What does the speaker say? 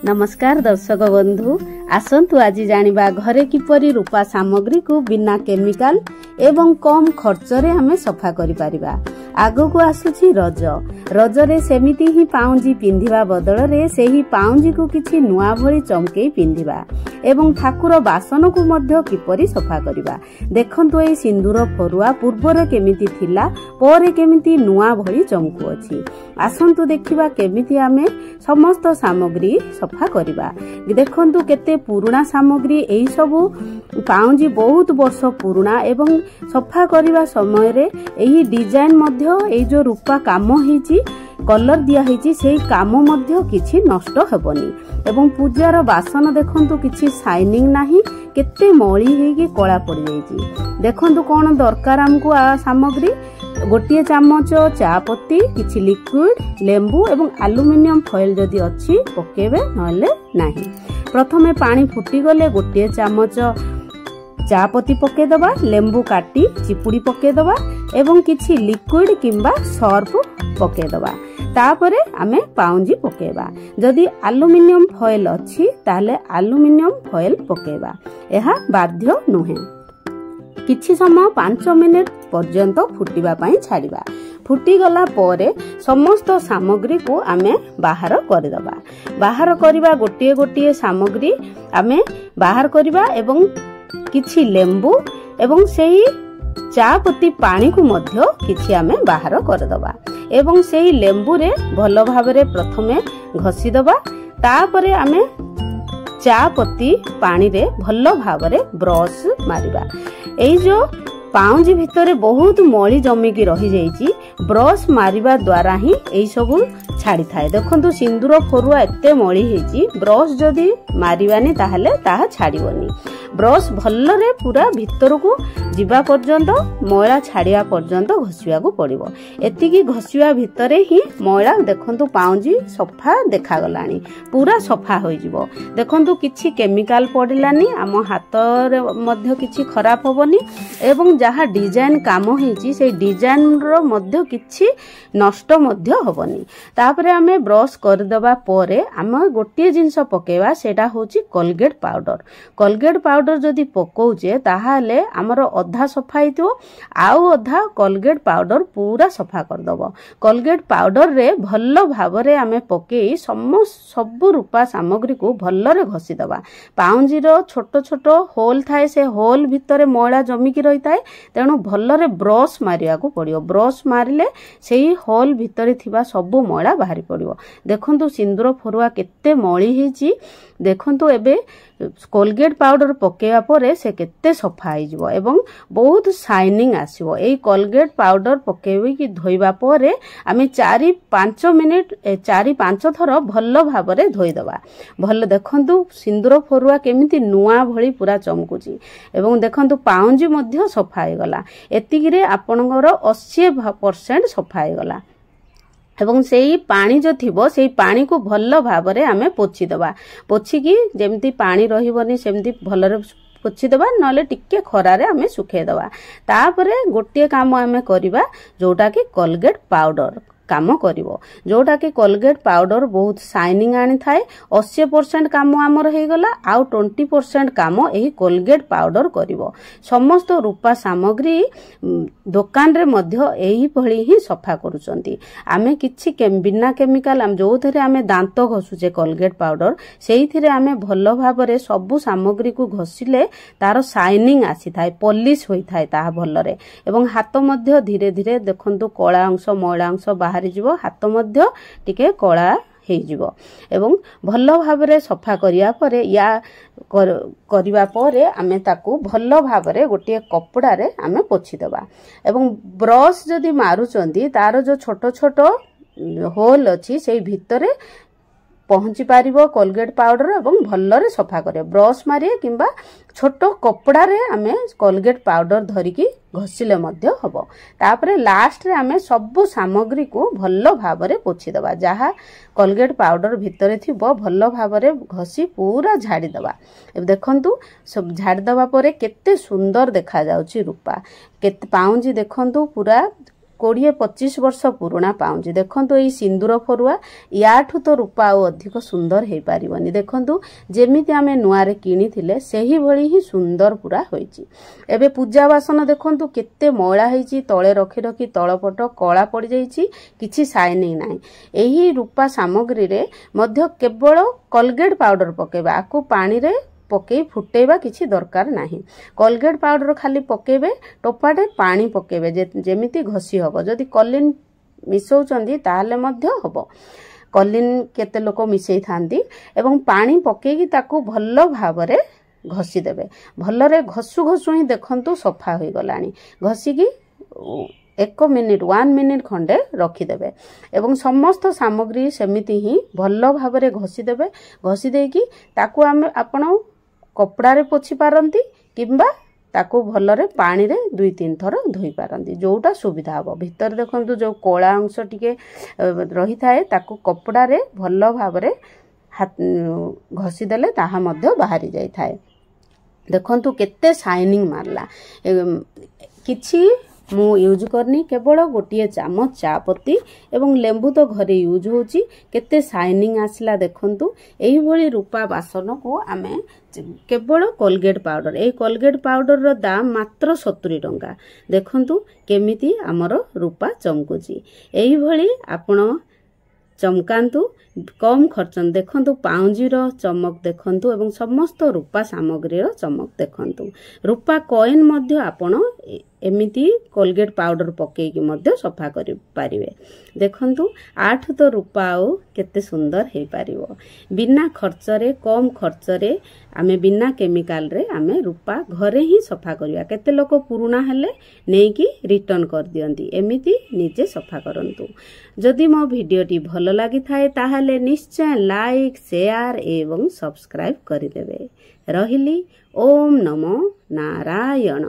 नमस्कार दर्शक बंधु आसंतु आज जानिबा घरे किपरि रूपा सामग्री को बिना केमिकल एवं कम खर्च रे हमें सफा करि परिबा। आगो को आसुछि रज रजरे सेमिति ही पाउंजी पिंधिबा बदल रे सेही पाउंजी को किछि नुआ भଳି चमकेई पिंधिबा एवं ठाकुर बासन को मध्य किपरि सफा करिबा। देखंतु ए सिंदूर फरुआ पूर्वर केमिति थिला परे केमिति नुआ भଳି चमकु अछि। आसंतु देखिबा केमिति आमे समस्त सामग्री सफा करिबा। देखंतु केते पुराना सामग्री एई सबु पाउंजी बहुत वर्ष पुराना एवं सफा करिबा समय रे एही डिजाइन मध्य एई जो रूपा काम हेची कलर दिया हेची सेही काम मध्य किछि नष्ट हेबनी एवं पूजार बासन देखंतु किछि शाइनिंग नाही केते मळी हेकी कळा पड़ी जाईची। देखंतु कोन दरकार हमकु सामग्री गोटे चामच चा पत्ती किछि लिक्विड लेंबू एवं एल्युमिनियम फॉइल जदि अछि पकेबे नले नाही। प्रथमे पानी फुटी गले गोटे चामच चा पत्ती पके दबा लेंबू काटी चिपुड़ी पके दबा एवं किछि लिक्विड किंबा सर्फ पके दबा। तापरे आमे पाउंजी पकेबा। जदि एल्युमिनियम फॉइल अछि ताले एल्युमिनियम फॉइल पकेबा। एहा बाध्य नुहे। किछि समय 5 मिनिट पर्यंत फुटिबा पई छाड़िबा। फुटी गला परे समस्त सामग्री को आमे बाहर करदबा। बाहर करिबा गोटिए गोटिए सामग्री आमे बाहर करिबा एवं किछि लेंबू एवं सेही चा पत्ती पानी को मध्य किछि आमे बाहर करदबा एवं सेही लेंबू रे भलो भाबरे प्रथमे घसी दबा। तापरे आमे चा पत्ती पानी रे भलो भाबरे ब्रश मारिबा। एई जो पाउंजी भितरे बहुत मळी जमिकी रही जाईची ब्रश मारिबा द्वारा ही एई सब छाड़ी थाए। देखंतु सिंदूर फरुआ एते मळी हेची ब्रश जदी मारिबानी ताहले ताहा छाड़ीबनी। ब्रश भल्लरे पूरा भितर को जीवा पर्यंत मैला छाड़िया पर्यंत घसिया को पड़िबो। एतिकी घसिया भितरे ही मैला देखंतु पाउंजी सफा देखा गलानी पूरा सफा होई जिवो। देखंतु किछि केमिकल पडिलानी आम हाथ रे मध्य किछि खराब होबनी एवं जहा डिजाइन काम हेची से डिजाइन रो मध्य किछि नष्ट मध्य होबनी। तापरे आमे ब्रश कर दबा परे आम गोटिए जिंस पकेबा सेटा होची कोलगेट पाउडर। कोलगेट पाउडर जदि पकोउचे ताहाले हमर अधा सफा हितो आउ अधा कोलगेट पाउडर पूरा सफा कर दबो। कोलगेट पाउडर रे भल्लो भाबरे आमे पकेई सब रूपा सामग्री को भल्लरे घसी दबा। पाउंजी रो छोटो छोटो होल थाए से होल भितरे मैला जमिकी रही थाए तेणु भल्लरे ब्रश मारिया को पड़ियो। ब्रश मारिले सेही होल भितरे थिबा सब मैला बाहरी पड़ियो। देखंतु सिंदूर फरुआ केते मळी हेची देखंतु एबे कोलगेट पाउडर पकेवा परे से केते सफा हो जिवो एवं बहुत शाइनिंग आसीबो। एई कोलगेट पाउडर पकेबी कि धोइबा परे आमे 4-5 मिनिट 4-5 थर भल्लो भाबरे धोई दबा। भल्लो देखंतु सिंदूर फरुआ केमिति नुआ भଳି पूरा चमकुची एवं देखंतु पाउंजी मध्य सफा हो गला। एतिकी रे आपनकर 80% सफा हो गला एवं सेही पानी जो थिबो सेही पानी को भल्लो भाबरे आमे पोछि दबा। पोछि की जेमती पानी रहिबनी सेमती भल्लरे पोछि दबा नले टिके खरारे आमे सुखे दबा। तापरे गोटिए काम आमे करिबा जोटा की कोलगेट पाउडर काम करिवो। जोटा की कोलगेट पाउडर बहुत शाइनिंग आनी थाए 80% काम आमर हे गला आउ 20% काम एही कोलगेट पाउडर करिवो। समस्त रूपा सामग्री दुकान रे मध्य एही भଳି ही सफा करूचंती। आमे किछि बिना केमिकल आम जो थरे आमे दांत घसुचे कोलगेट पाउडर सेही थिरे आमे भलो भाबरे सब सामग्री को घसिले तार शाइनिंग आसी थाए पॉलिश होई थाए ताहा भल्लरे एवं हाथ मध्य धीरे धीरे देखंतु कळा अंश मैला अंश बाहर जिवो। हाथ मध्य टिके कळा हे जिवो एवं भलो भाबरे सफा करिया परे या करिवा परे आमे ताकू भलो भाबरे गोटिए कपड़ा रे आमे पोछि दबा एवं ब्रश जदि मारुचंदी तार जो छोटो छोटो होल अछि सेही भितरे पहुंची पारिबो कोलगेट पाउडर एवं भल्लरे सफा करे। ब्रश मारिए किंबा छोटो कपड़ा रे आमे कोलगेट पाउडर धरिकी घसिले मध्य हबो। तापरे लास्ट रे आमे सब सामग्री को भल्लो भाबरे पोछि दबा। जहा कोलगेट पाउडर भितरे थिबो भल्लो भाबरे घसी पूरा झाड़ी दबा। ए देखंतु सब झाड़ी दबा परे केते सुंदर देखा जाउची रूपा। केते पाउंजी देखंतु पूरा 20-25 वर्ष पुराणा पाउंची। देखंतु एई सिंदूर फरुआ याठु तो रूपा आ अधिक सुंदर हे पारिबनी। देखंतु जेमिति आमे नुआरे किनिथिले सेही भଳି ही सुंदर पूरा होईची। एबे पूजा बासन देखंतु केते मैला हेची, तळे रखी रखी तळपट कळा पड़ी जाईची, किछि शाइनिंग नाही। एही रूपा सामग्री रे मध्य केवल कोलगेट पाउडर पकेबा, आकु पानी रे पकई फुटेबा किछि दरकार नाही। कोलगेट पाउडर खाली पकेबे, टोपाटे पानी पकेबे जेमिति घसी हबो। जदि कॉलिन मिसौचंदी ताहाले मध्य हबो। कॉलिन केते लोक मिसई थांदी एवं पानी पकेकी ताकू भल्लो भाबरे घसी देबे। भल्लरे घसु घसु ही देखंतु सफा होई गलानी। घसी की 1 मिनिट खंडे रखिदेवे एवं समस्त सामग्री सेमिति ही भल्लो भाबरे घसी देबे। घसी देकी ताकू आपण कपड़ा रे पोछि पारंती किंबा ताकू भल्लरे पानी रे 2-3 थर धोई पारंती, जोटा सुविधा हबो। भितर देखंतु जो कोला अंश टिके रही थाए ताकू कपड़ा रे भल्लो भाबरे घसी देले ताहा मध्य बाहरी जाई थाए। देखंतु केते शाइनिंग मारला। किछि मु यूज करनी, केवल गोटे चामच चा पत्ती एवं लेंबू तो घरे यूज होची। केते शाइनिंग आसला देखंतु। एही भली रूपा बासन को आमे केवल कोलगेट पाउडर, ए कोलगेट पाउडर रो दाम मात्र 70 टंका। देखंतु केमिति हमर रूपा चमकुची। एही भली आपण चमकांतु कम खर्च। देखंतु पाउंजीर चमक देखंतु एवं समस्त रूपा सामग्रीर चमक देखंतु। रूपा कॉइन मध्य आपण एमिति कोलगेट पाउडर पकेकी मध्य सफा करि पारिबे। देखंतु 8 तो रूपा ओ केते सुंदर हे पारिबो। बिना खर्च रे, कम खर्च रे आमे बिना केमिकल रे आमे रूपा घरे ही सफा करिया। केते लोक पुराना हेले नेकी रिटर्न कर दियंती, एमिति निजे सफा करंतु। जदि मो वीडियोटी भलो लागि थाए ताहाले निश्चय लाइक, शेयर एवं सब्सक्राइब करिदेबे। रहिली। ओम नमो नारायण।